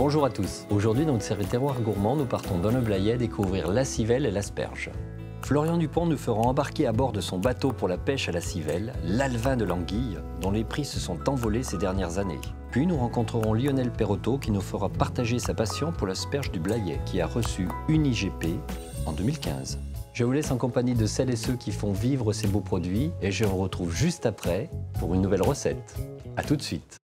Bonjour à tous. Aujourd'hui, dans notre série Terroir Gourmand, nous partons dans le Blayais découvrir la civelle et l'asperge. Florian Dupont nous fera embarquer à bord de son bateau pour la pêche à la civelle, l'alvin de l'anguille, dont les prix se sont envolés ces dernières années. Puis nous rencontrerons Lionel Perrotto qui nous fera partager sa passion pour l'asperge du Blayais, qui a reçu une IGP en 2015. Je vous laisse en compagnie de celles et ceux qui font vivre ces beaux produits et je vous retrouve juste après pour une nouvelle recette. A tout de suite.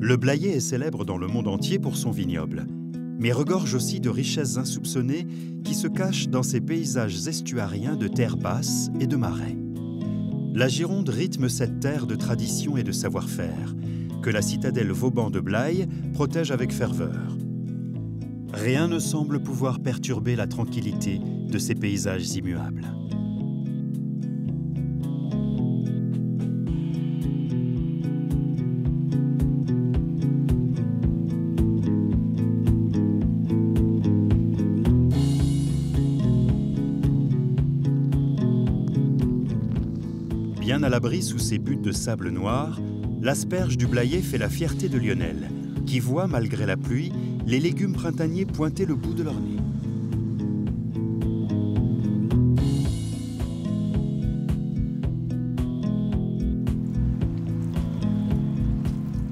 Le Blayais est célèbre dans le monde entier pour son vignoble, mais regorge aussi de richesses insoupçonnées qui se cachent dans ses paysages estuariens de terre basse et de marais. La Gironde rythme cette terre de tradition et de savoir-faire, que la citadelle Vauban de Blaye protège avec ferveur. Rien ne semble pouvoir perturber la tranquillité de ces paysages immuables. Bien à l'abri sous ses buttes de sable noir, l'asperge du Blayais fait la fierté de Lionel, qui voit, malgré la pluie, les légumes printaniers pointer le bout de leur nez.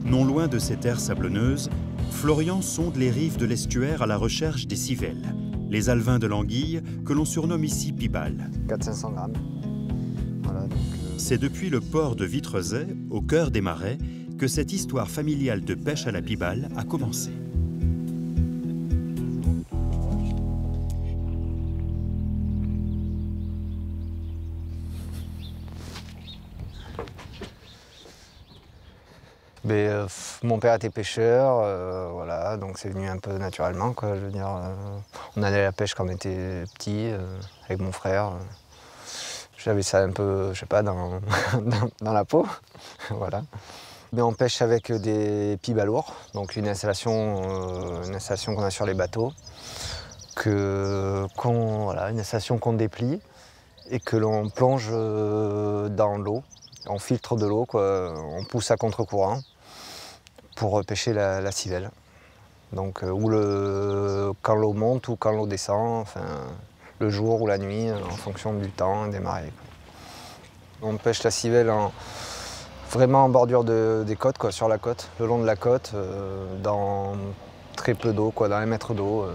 Non loin de ces terres sablonneuses, Florian sonde les rives de l'estuaire à la recherche des civelles, les alvins de l'anguille que l'on surnomme ici pibales. 400-500 grammes. Voilà, C'est depuis le port de Vitrezay, au cœur des marais, que cette histoire familiale de pêche à la pibale a commencé. mon père était pêcheur, voilà, donc c'est venu un peu naturellement, quoi. Je veux dire, on allait à la pêche quand on était petit, avec mon frère. J'avais ça un peu, je sais pas, dans la peau, voilà. Mais on pêche avec des pibalours, donc une installation qu'on a sur les bateaux, voilà, une installation qu'on déplie et que l'on plonge dans l'eau. On filtre de l'eau, quoi. On pousse à contre-courant pour pêcher la civelle. Donc, quand l'eau monte ou quand l'eau descend, enfin, le jour ou la nuit, en fonction du temps et des marées, quoi. On pêche la civelle vraiment en bordure des côtes, quoi, sur la côte, le long de la côte, dans très peu d'eau, quoi, dans un mètre d'eau,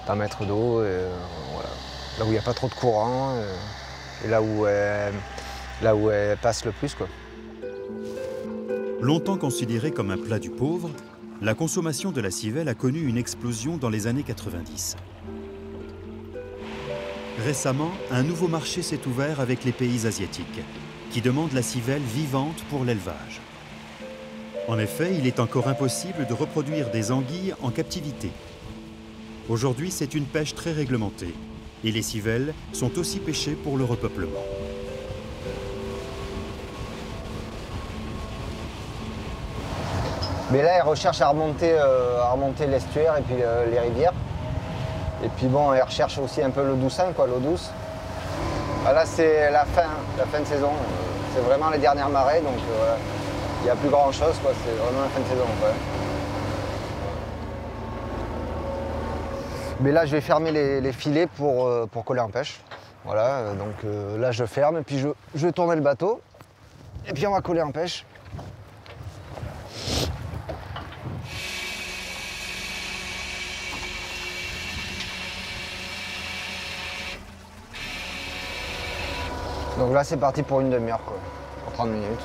voilà, là où il n'y a pas trop de courant et là où elle passe le plus, quoi. Longtemps considérée comme un plat du pauvre, la consommation de la civelle a connu une explosion dans les années 90. Récemment, un nouveau marché s'est ouvert avec les pays asiatiques, qui demandent la civelle vivante pour l'élevage. En effet, il est encore impossible de reproduire des anguilles en captivité. Aujourd'hui, c'est une pêche très réglementée, et les civelles sont aussi pêchées pour le repeuplement. Mais là, elle recherche à remonter l'estuaire et puis les rivières. Et puis bon, elle recherche aussi un peu le doussin, quoi, l'eau douce. Ah, là, c'est la fin de saison. C'est vraiment les dernières marées, donc voilà. Il n'y a plus grand-chose, quoi. C'est vraiment la fin de saison, quoi. Mais là, je vais fermer les filets pour coller en pêche. Voilà, donc là, je ferme et puis je vais tourner le bateau. Et puis on va coller en pêche. Donc là, c'est parti pour une demi-heure, quoi. Pour 30 minutes.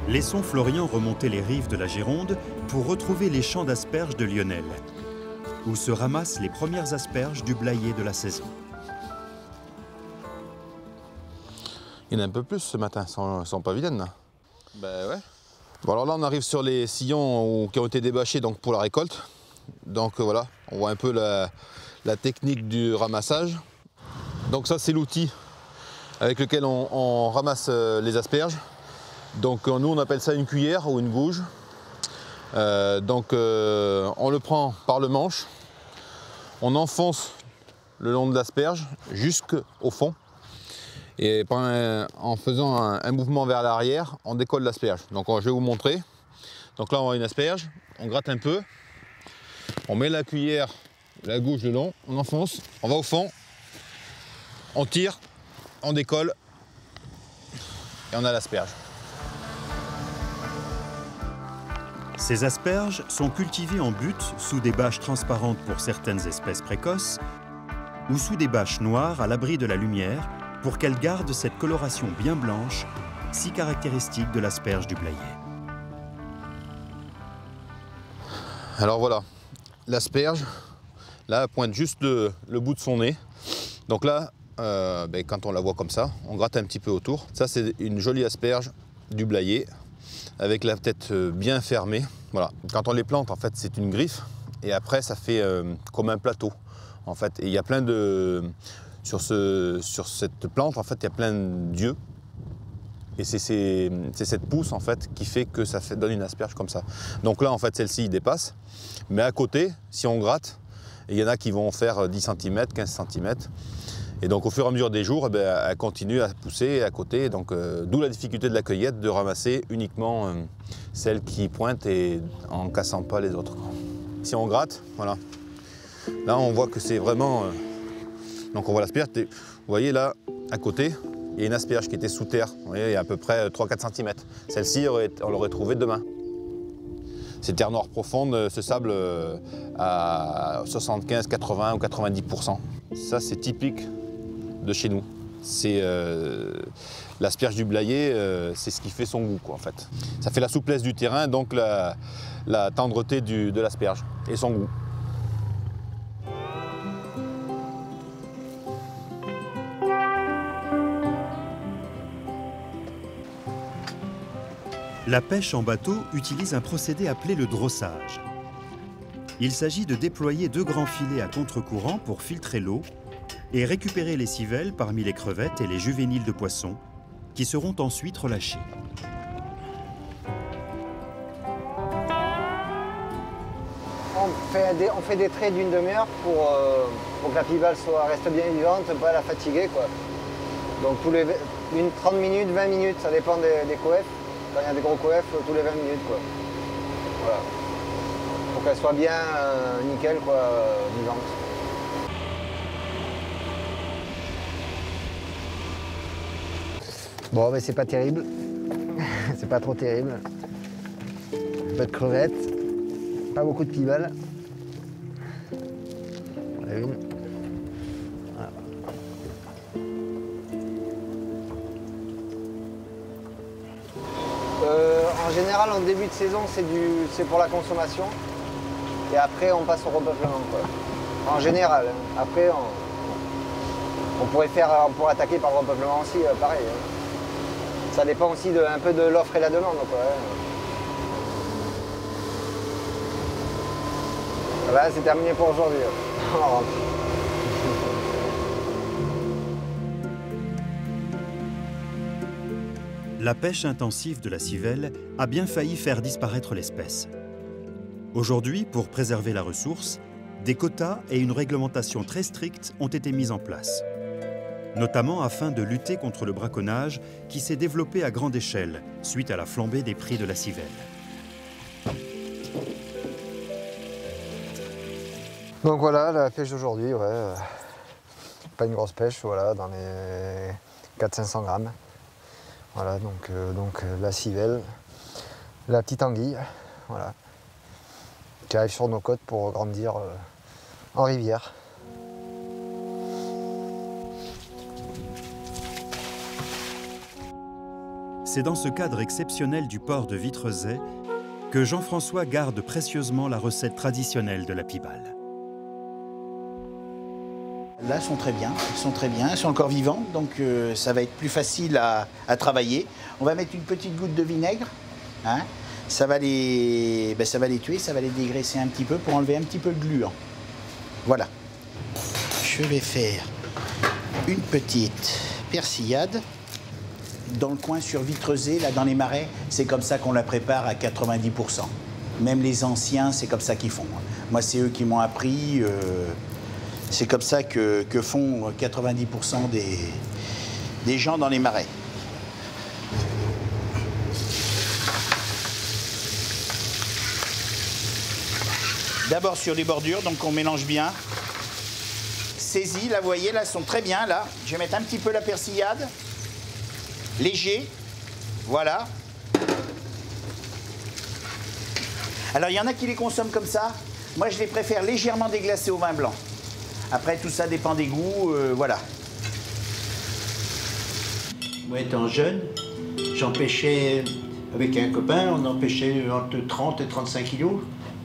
Laissons Florian remonter les rives de la Gironde pour retrouver les champs d'asperges de Lionel, où se ramassent les premières asperges du Blayais de la saison. Il y en a un peu plus ce matin, sans pavillonne, là. Ben ouais. Bon, alors là, on arrive sur les sillons qui ont été débâchés donc, pour la récolte. Donc voilà, on voit un peu la technique du ramassage. Donc ça, c'est l'outil avec lequel on ramasse les asperges. Donc nous, on appelle ça une cuillère ou une gouge. On le prend par le manche, on enfonce le long de l'asperge jusqu'au fond. Et en faisant un mouvement vers l'arrière, on décolle l'asperge. Donc je vais vous montrer. Donc là, on a une asperge, on gratte un peu, on met la cuillère, la gouge le long, on enfonce, on va au fond, on tire, on décolle et on a l'asperge. Ces asperges sont cultivées en butte sous des bâches transparentes pour certaines espèces précoces ou sous des bâches noires à l'abri de la lumière pour qu'elles gardent cette coloration bien blanche, si caractéristique de l'asperge du Blayais. Alors voilà, l'asperge, là, elle pointe juste le bout de son nez. Donc là, quand on la voit comme ça, on gratte un petit peu autour. Ça, c'est une jolie asperge du Blayais, avec la tête bien fermée. Voilà. Quand on les plante, en fait, c'est une griffe, et après, ça fait comme un plateau, en fait. Et il y a plein de... Sur cette plante, en fait, il y a plein d'yeux. Et c'est cette pousse, en fait, qui fait que ça donne une asperge comme ça. Donc là, en fait, celle-ci, il dépasse. Mais à côté, si on gratte, il y en a qui vont faire 10 cm, 15 cm. Et donc, au fur et à mesure des jours, elle continue à pousser à côté. Donc, d'où la difficulté de la cueillette, de ramasser uniquement celles qui pointent et en cassant pas les autres. Si on gratte, voilà. Là, on voit que c'est vraiment... Donc, on voit l'asperge. Vous voyez, là, à côté, il y a une asperge qui était sous terre. Vous voyez, il y a à peu près 3-4 cm. Celle-ci, on l'aurait trouvée demain. C'est terre noire profonde, ce sable à 75, 80 ou 90%. Ça, c'est typique de chez nous. C'est l'asperge du Blayais, c'est ce qui fait son goût, quoi, en fait. Ça fait la souplesse du terrain, donc la tendreté de l'asperge et son goût. La pêche en bateau utilise un procédé appelé le drossage. Il s'agit de déployer 2 grands filets à contre-courant pour filtrer l'eau et récupérer les civelles parmi les crevettes et les juvéniles de poissons qui seront ensuite relâchés. On fait des traits d'une demi-heure pour que la pibale reste bien vivante, pas la fatiguer, quoi. Donc tous les 30 minutes, 20 minutes, ça dépend des coefs. Quand il y a des gros coefs, tous les 20 minutes, quoi. Voilà. Pour qu'elle soit bien nickel, quoi, vivante. Bon, mais c'est pas terrible. C'est pas trop terrible. Un peu de crevettes, pas beaucoup de pibales. Voilà une. Voilà. En général, en début de saison, c'est pour la consommation. Et après, on passe au repeuplement, quoi. En général. Après, on pourrait attaquer par le repeuplement aussi, pareil. Ça dépend aussi un peu de l'offre et la demande, quoi. Voilà, c'est terminé pour aujourd'hui. On rentre. La pêche intensive de la civelle a bien failli faire disparaître l'espèce. Aujourd'hui, pour préserver la ressource, des quotas et une réglementation très stricte ont été mis en place, notamment afin de lutter contre le braconnage qui s'est développé à grande échelle suite à la flambée des prix de la civelle. Donc voilà, la pêche d'aujourd'hui, ouais. Pas une grosse pêche, voilà, dans les 400-500 grammes. Voilà, donc la civelle, la petite anguille, voilà, qui arrive sur nos côtes pour grandir en rivière. C'est dans ce cadre exceptionnel du port de Vitrezay que Jean-François garde précieusement la recette traditionnelle de la pibale. Là, elles sont très bien, elles sont encore vivantes, donc ça va être plus facile à travailler. On va mettre une petite goutte de vinaigre, hein. Ça va les tuer, ça va les dégraisser un petit peu pour enlever un petit peu de gluant. Voilà. je vais faire une petite persillade dans le coin sur Vitreusé, là dans les marais. C'est comme ça qu'on la prépare à 90%. Même les anciens, c'est comme ça qu'ils font. Moi, c'est eux qui m'ont appris. C'est comme ça que font 90% des gens dans les marais. D'abord sur les bordures, donc on mélange bien. Saisis, là, vous voyez, là, sont très bien, là. Je vais mettre un petit peu la persillade. Léger, voilà. Alors, il y en a qui les consomment comme ça. Moi, je les préfère légèrement déglacés au vin blanc. Après, tout ça dépend des goûts, voilà. Moi, étant jeune, j'en pêchais avec un copain, on en pêchait entre 30 et 35 kilos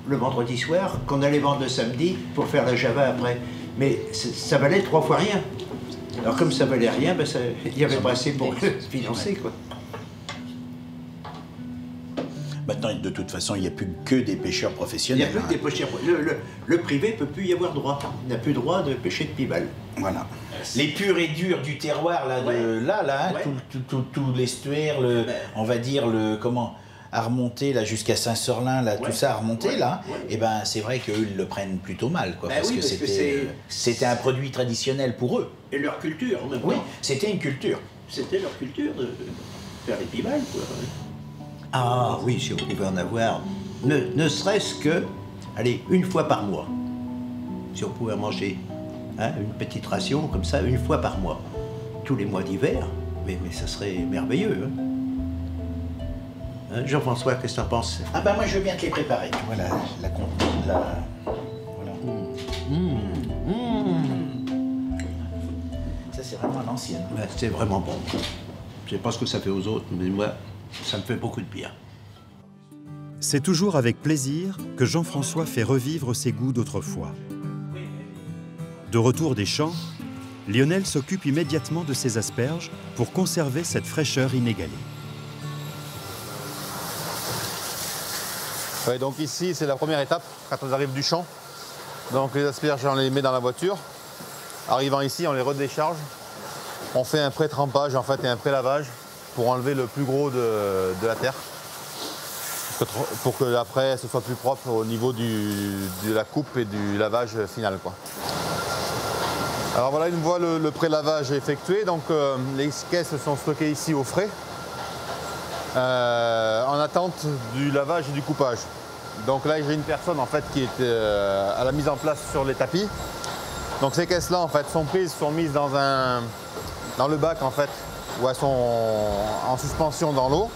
le vendredi soir, qu'on allait vendre le samedi pour faire la java après. Mais ça valait 3 fois rien. Alors comme ça valait rien, ben il y avait pas assez pour financer, quoi. Maintenant, de toute façon, il n'y a plus que des pêcheurs professionnels. Il n'y a plus que des pêcheurs. Le privé ne peut plus y avoir droit. Il n'a plus droit de pêcher de pival. Voilà. Les purs et durs du terroir, là, Ouais. tout l'estuaire, on va dire, à remonter là jusqu'à Saint-Sorlin, là, tout ça à remonter là, et ben c'est vrai qu'eux ils le prennent plutôt mal, quoi, parce que c'était un produit traditionnel pour eux. Et leur culture, en même temps. Oui, c'était une culture. C'était leur culture de faire les pivals, quoi. Ah oui, si on pouvait en avoir, ne serait-ce que, allez, une fois par mois. Si on pouvait manger une petite ration comme ça, une fois par mois. Tous les mois d'hiver, mais ça serait merveilleux. Jean-François, qu'est-ce que tu en penses? Ah ben moi je veux bien te les préparer. Voilà, la comptine, là. Voilà. Ça c'est vraiment l'ancienne. Ouais, c'est vraiment bon. Je sais pas ce que ça fait aux autres, mais moi, ça me fait beaucoup de bien. C'est toujours avec plaisir que Jean-François fait revivre ses goûts d'autrefois. De retour des champs, Lionel s'occupe immédiatement de ses asperges pour conserver cette fraîcheur inégalée. Ouais, donc ici, c'est la première étape quand on arrive du champ. Donc les asperges, on les met dans la voiture. Arrivant ici, on les redécharge. On fait un pré-trempage en fait et un pré-lavage pour enlever le plus gros de la terre. Pour que après, ce soit plus propre au niveau de la coupe et du lavage final, quoi. Alors voilà, une fois le pré-lavage effectué, donc les caisses sont stockées ici au frais. En attente du lavage et du coupage. Donc là j'ai une personne en fait qui est à la mise en place sur les tapis. Donc ces caisses là en fait sont mises dans le bac en fait où elles sont en suspension dans l'eau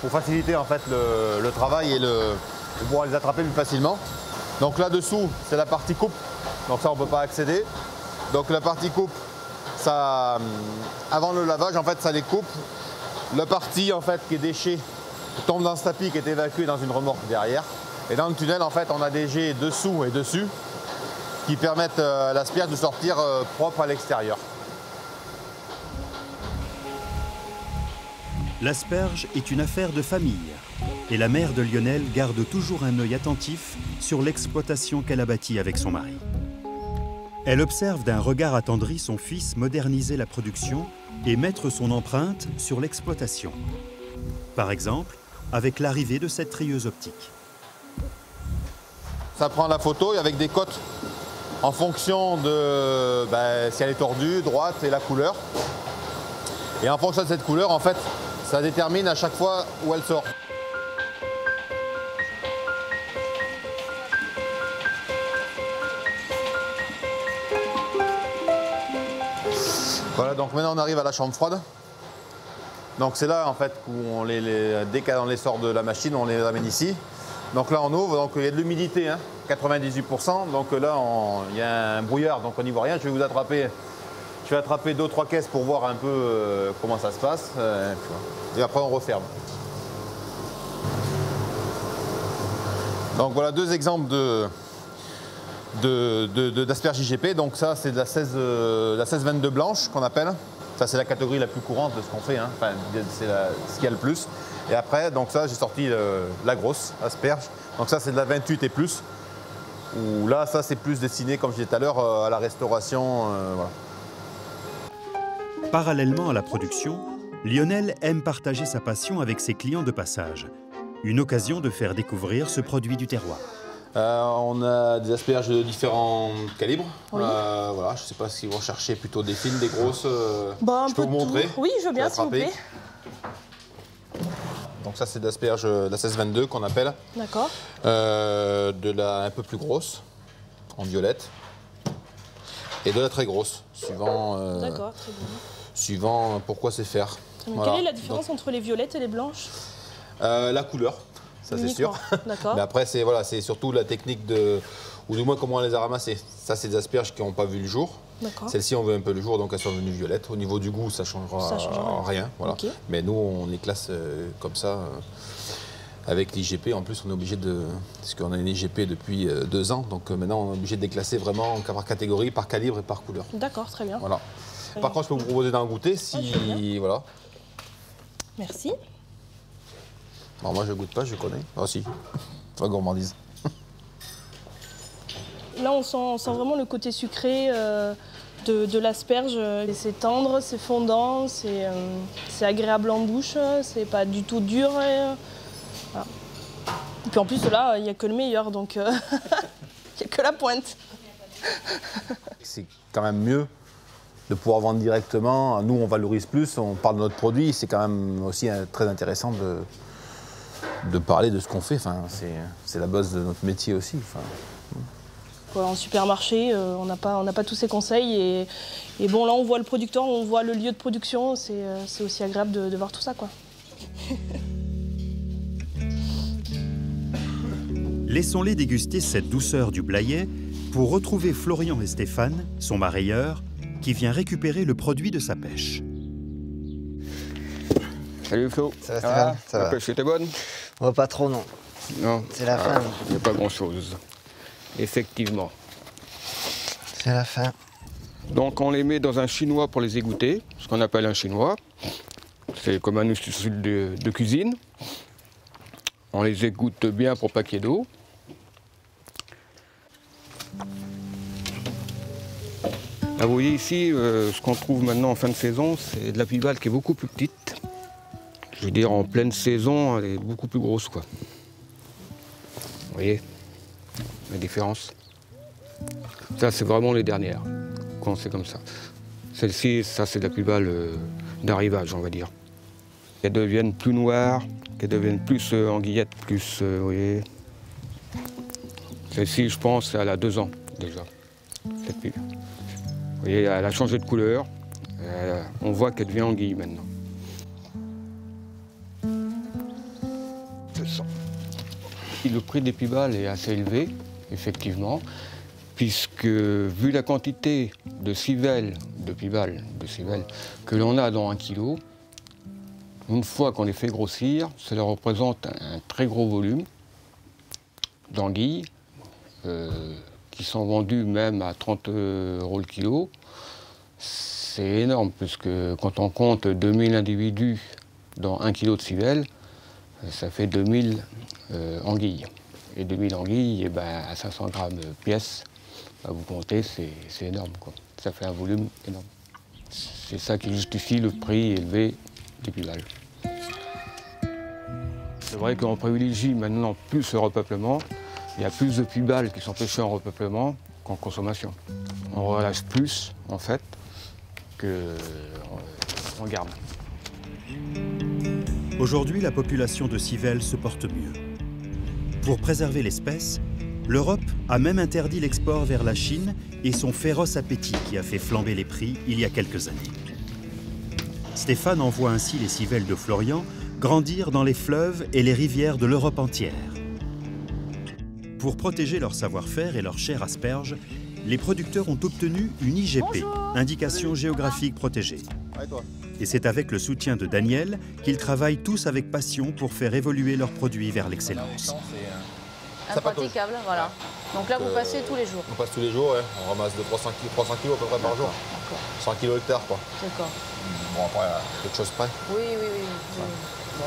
pour faciliter en fait le travail et pour pouvoir les attraper plus facilement. Donc là dessous c'est la partie coupe, donc ça on ne peut pas accéder. Donc la partie coupe, ça, avant le lavage en fait ça les coupe. La partie en fait qui est déchée tombe dans ce tapis qui est évacué dans une remorque derrière. Et dans le tunnel en fait on a des jets dessous et dessus qui permettent à l'asperge de sortir propre à l'extérieur. L'asperge est une affaire de famille et la mère de Lionel garde toujours un œil attentif sur l'exploitation qu'elle a bâtie avec son mari. Elle observe d'un regard attendri son fils moderniser la production et mettre son empreinte sur l'exploitation. Par exemple, avec l'arrivée de cette trieuse optique. Ça prend la photo et avec des cotes en fonction de si elle est tordue, droite et la couleur. Et en fonction de cette couleur, en fait, ça détermine à chaque fois où elle sort. Voilà, donc maintenant on arrive à la chambre froide. Donc c'est là en fait où dès qu'on les sort de la machine, on les amène ici. Donc là on ouvre, donc il y a de l'humidité, 98%. Donc là il y a un brouillard, donc on n'y voit rien. Je vais attraper 2-3 caisses pour voir un peu comment ça se passe. Et après on referme. Donc voilà 2 exemples d'asperges IGP. Donc ça c'est de la 16-22 blanche qu'on appelle. Ça c'est la catégorie la plus courante de ce qu'on fait, Enfin, c'est ce qu'il y a le plus. Et après, donc ça j'ai sorti la grosse asperge. Donc ça c'est de la 28 et plus. Où là, ça c'est plus destiné, comme je disais tout à l'heure, à la restauration. Voilà. Parallèlement à la production, Lionel aime partager sa passion avec ses clients de passage. Une occasion de faire découvrir ce produit du terroir. On a des asperges de différents calibres. Oui. Voilà, je ne sais pas si vous recherchez plutôt des fines, des grosses. Je peux vous montrer. Oui, je veux bien, s'il vous plaît. Donc ça, c'est de l'asperge de la 1622 qu'on appelle. D'accord. De la un peu plus grosse, en violette. Et de la très grosse, suivant, D'accord, très bien. suivant pourquoi c'est faire. Voilà. Quelle est la différence entre les violettes et les blanches? La couleur, ça c'est sûr. D'accord. Mais après, c'est surtout la technique ou du moins comment on les a ramassées. Ça, c'est des asperges qui n'ont pas vu le jour. Celles-ci, on veut un peu le jour, donc elles sont devenues violettes. Au niveau du goût, ça ne changera rien. Voilà. Okay. Mais nous, on les classe comme ça. Avec l'IGP, en plus, on est obligé parce qu'on a une IGP depuis 2 ans, donc maintenant, on est obligé de les classer vraiment par catégorie, par calibre et par couleur. D'accord, très bien. Voilà. Par contre, je peux vous proposer d'en goûter si. Voilà. Merci. Alors moi je goûte pas, je connais. Ah si, pas gourmandise. Là on sent vraiment le côté sucré de l'asperge. C'est tendre, c'est fondant, c'est agréable en bouche, c'est pas du tout dur. Voilà. Et puis en plus là, il n'y a que le meilleur, donc il n'y a que la pointe. C'est quand même mieux de pouvoir vendre directement. Nous on valorise plus, on parle de notre produit, c'est quand même aussi très intéressant de parler de ce qu'on fait, enfin, c'est la base de notre métier aussi. Enfin. En supermarché, on n'a pas tous ces conseils et bon là on voit le producteur, on voit le lieu de production, c'est aussi agréable de voir tout ça, quoi. Laissons-les déguster cette douceur du Blayais pour retrouver Florian et Stéphane, son marailleur, qui vient récupérer le produit de sa pêche. Salut Flo. Ça va, Stéphane? Ça va. La pêche était bonne? Oh, pas trop, non. Non. C'est la fin. Il n'y a pas grand-chose. Effectivement. C'est la fin. Donc on les met dans un chinois pour les égoutter, ce qu'on appelle un chinois. C'est comme un ustensile de cuisine. On les égoutte bien pour pas qu'il y ait d'eau. Là, vous voyez ici, ce qu'on trouve maintenant en fin de saison, c'est de la pivale qui est beaucoup plus petite. Je veux dire, en pleine saison, elle est beaucoup plus grosse, quoi. Vous voyez la différence? Ça, c'est vraiment les dernières, quand c'est comme ça. Celle-ci, ça, c'est de la pivale d'arrivage, on va dire. Qu'elles deviennent plus noires, qu'elles deviennent plus anguillettes, plus, vous voyez. Celle-ci, je pense, elle a 2 ans, déjà. Peut-être plus. Vous voyez, elle a changé de couleur. On voit qu'elle devient anguille, maintenant. Le prix des pivales est assez élevé, effectivement, puisque vu la quantité de civelles, de pivales, que l'on a dans 1 kilo, une fois qu'on les fait grossir, cela représente un très gros volume d'anguilles qui sont vendues même à 30 € le kilo. C'est énorme, puisque quand on compte 2000 individus dans 1 kilo de civelles, ça fait 2000 anguilles. Et 2000 anguilles, et ben, à 500 grammes pièce, ben, vous comptez, c'est énorme, quoi. Ça fait un volume énorme. C'est ça qui justifie le prix élevé des pivales. C'est vrai qu'on privilégie maintenant plus le repeuplement. Il y a plus de pivales qui sont pêchées en repeuplement qu'en consommation. On relâche plus, en fait, qu'on garde. Aujourd'hui, la population de civelles se porte mieux. Pour préserver l'espèce, l'Europe a même interdit l'export vers la Chine et son féroce appétit qui a fait flamber les prix il y a quelques années. Stéphane envoie ainsi les civelles de Florian grandir dans les fleuves et les rivières de l'Europe entière. Pour protéger leur savoir-faire et leur chère asperge, les producteurs ont obtenu une IGP, indication géographique protégée. Et c'est avec le soutien de Daniel qu'ils travaillent tous avec passion pour faire évoluer leurs produits vers l'excellence. Impraticable, voilà. Donc là, vous passez tous les jours? On passe tous les jours, ouais. On ramasse de 300 kg à peu près par jour. 100 kg hectare, quoi. D'accord. Bon, après, quelque chose près. Oui. Bon.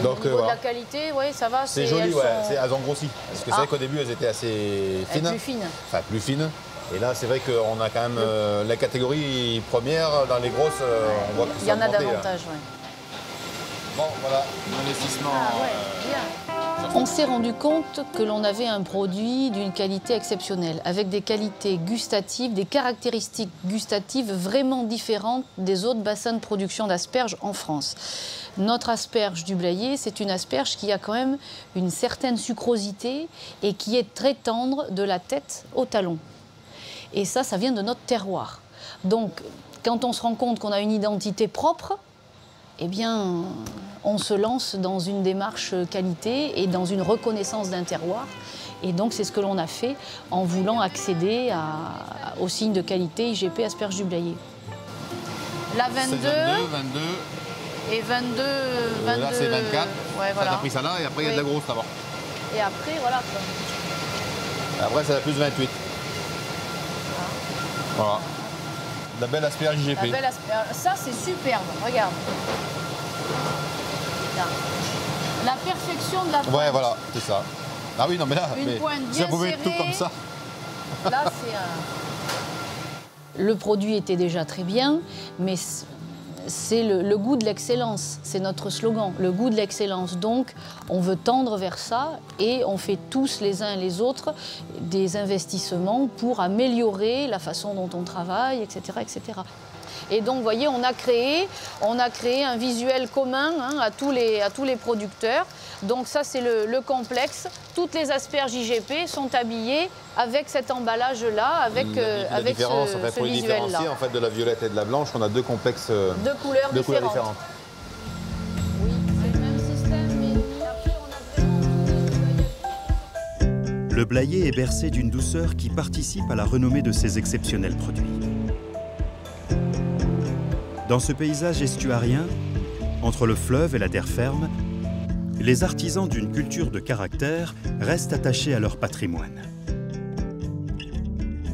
Donc, au niveau voilà. de la qualité, ouais, ça va. C'est joli, elles ouais. sont- Elles ont grossi. Parce que c'est vrai qu'au début, elles étaient assez fines. Plus fines. Enfin, plus fines. Et là, c'est vrai qu'on a quand même la catégorie première. Dans les grosses, on voit que Il y en a davantage, oui. Bon, voilà, l'investissement. On s'est rendu compte que l'on avait un produit d'une qualité exceptionnelle, avec des qualités gustatives, des caractéristiques gustatives vraiment différentes des autres bassins de production d'asperges en France. Notre asperge du Blayais, c'est une asperge qui a quand même une certaine sucrosité et qui est très tendre de la tête au talon. Et ça vient de notre terroir. Donc, quand on se rend compte qu'on a une identité propre, eh bien, on se lance dans une démarche qualité et dans une reconnaissance d'un terroir. Et donc, c'est ce que l'on a fait en voulant accéder au signe de qualité IGP Asperges du Blayais. La 22, 22 et 22... là, c'est 24. Ouais, voilà. Ça, t'as pris ça là, et après, il y a de la grosse là-bas. Et après, voilà. Après, c'est la plus 28. Voilà. La belle asperge IGP. La belle asperge. Ça, c'est superbe. Regarde. Là. La perfection de la pointe. Ouais, voilà, c'est ça. Ah oui, non, mais là, Une pointe bien ça pouvait être tout serrée. comme ça. Là, c'est un... Le produit était déjà très bien, mais c'est le goût de l'excellence. C'est notre slogan, le goût de l'excellence. Donc, on veut tendre vers ça et on fait tous les uns et les autres des investissements pour améliorer la façon dont on travaille, etc., etc. Et donc, vous voyez, on a créé un visuel commun à tous les producteurs. Donc ça, c'est le complexe. Toutes les asperges IGP sont habillées avec cet emballage-là, avec la différence, ce pour les visuel-là. différencier en fait, de la violette et de la blanche, on a deux complexes Deux couleurs différentes. Oui, c'est le même système, mais après, on a vraiment... Le Blayais est bercé d'une douceur qui participe à la renommée de ses exceptionnels produits. Dans ce paysage estuarien, entre le fleuve et la terre ferme, les artisans d'une culture de caractère restent attachés à leur patrimoine.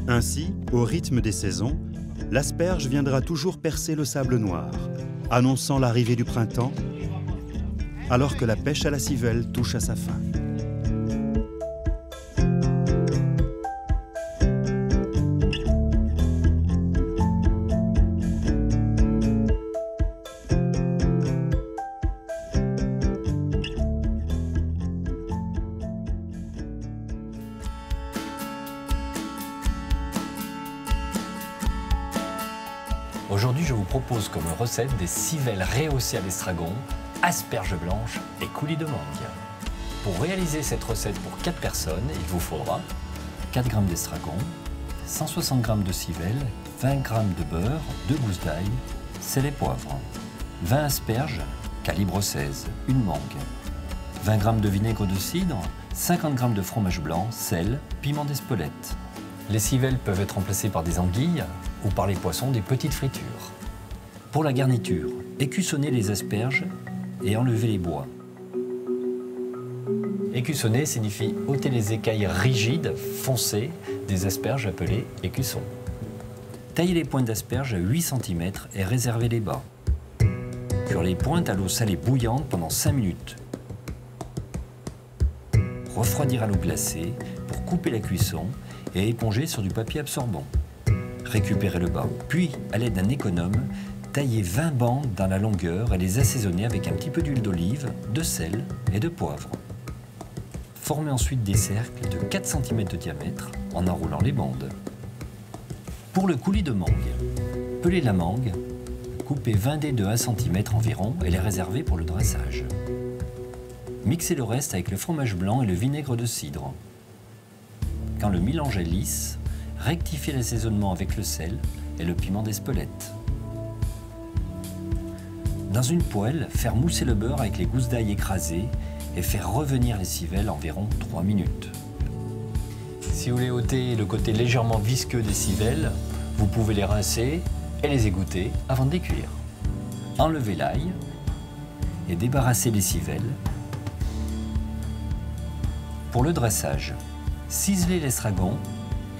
Ainsi, au rythme des saisons, l'asperge viendra toujours percer le sable noir, annonçant l'arrivée du printemps, alors que la pêche à la civelle touche à sa fin. Aujourd'hui, je vous propose comme recette des civelles rehaussées à l'estragon, asperges blanches et coulis de mangue. Pour réaliser cette recette pour 4 personnes, il vous faudra 4 g d'estragon, 160 g de civelles, 20 g de beurre, 2 gousses d'ail, sel et poivre, 20 asperges, calibre 16, une mangue, 20 g de vinaigre de cidre, 50 g de fromage blanc, sel, piment d'Espelette. Les civelles peuvent être remplacées par des anguilles ou par les poissons des petites fritures. Pour la garniture, écussonnez les asperges et enlevez les bois. Écussonner signifie ôter les écailles rigides, foncées, des asperges appelées écussons. Taillez les pointes d'asperges à 8 cm et réservez les bas. Cuire les pointes à l'eau salée bouillante pendant 5 minutes. Refroidir à l'eau glacée pour couper la cuisson et éponger sur du papier absorbant. Récupérez le bas. Puis, à l'aide d'un économe, taillez 20 bandes dans la longueur et les assaisonnez avec un petit peu d'huile d'olive, de sel et de poivre. Formez ensuite des cercles de 4 cm de diamètre en enroulant les bandes. Pour le coulis de mangue, pelez la mangue, coupez 20 dés de 1 cm environ et les réservez pour le dressage. Mixez le reste avec le fromage blanc et le vinaigre de cidre. Quand le mélange est lisse, rectifiez l'assaisonnement avec le sel et le piment d'Espelette. Dans une poêle, faire mousser le beurre avec les gousses d'ail écrasées et faire revenir les civelles environ 3 minutes. Si vous voulez ôter le côté légèrement visqueux des civelles, vous pouvez les rincer et les égoutter avant de les cuire. Enlevez l'ail et débarrassez les civelles. Pour le dressage, ciselez l'estragon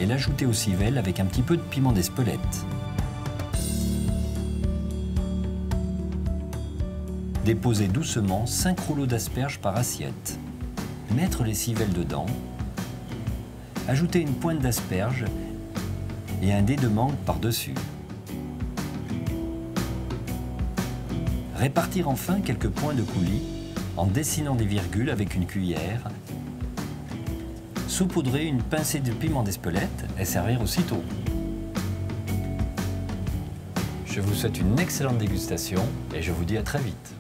et l'ajoutez aux civelles avec un petit peu de piment d'Espelette. Déposer doucement 5 rouleaux d'asperges par assiette. Mettre les civelles dedans. Ajouter une pointe d'asperges et un dé de mangue par-dessus. Répartir enfin quelques points de coulis en dessinant des virgules avec une cuillère. Saupoudrer une pincée de piment d'Espelette et servir aussitôt. Je vous souhaite une excellente dégustation et je vous dis à très vite.